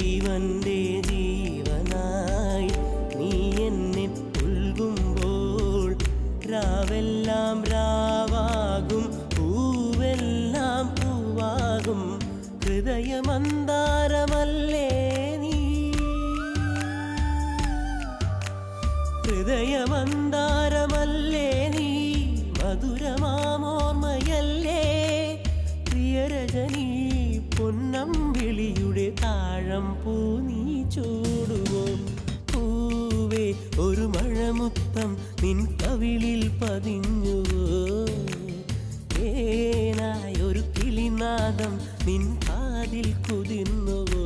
ജീവന്റെ ജീവനായി നീ എന്നെ പുൽകുമ്പോൾ രാവെല്ലാം രാവാകും പൂവെല്ലാം പൂവാകും ഹൃദയമന്താരമല്ലേ നീ ഹൃദയമന്താരമല്ലേ നീ മധുരമാമോർമ്മയല്ലേ പ്രിയരജനീ പൊന്നമ്പിളിയുടെ താഴം പൂ നീ ചൂടുവോ പൂവേ ഒരു മഴമുത്തം നിൻ കവിളിൽ പതിഞ്ഞുവോ തേനായൊരു കിളിനാദം നിൻ കാതിൽ കുതിർന്നുവോ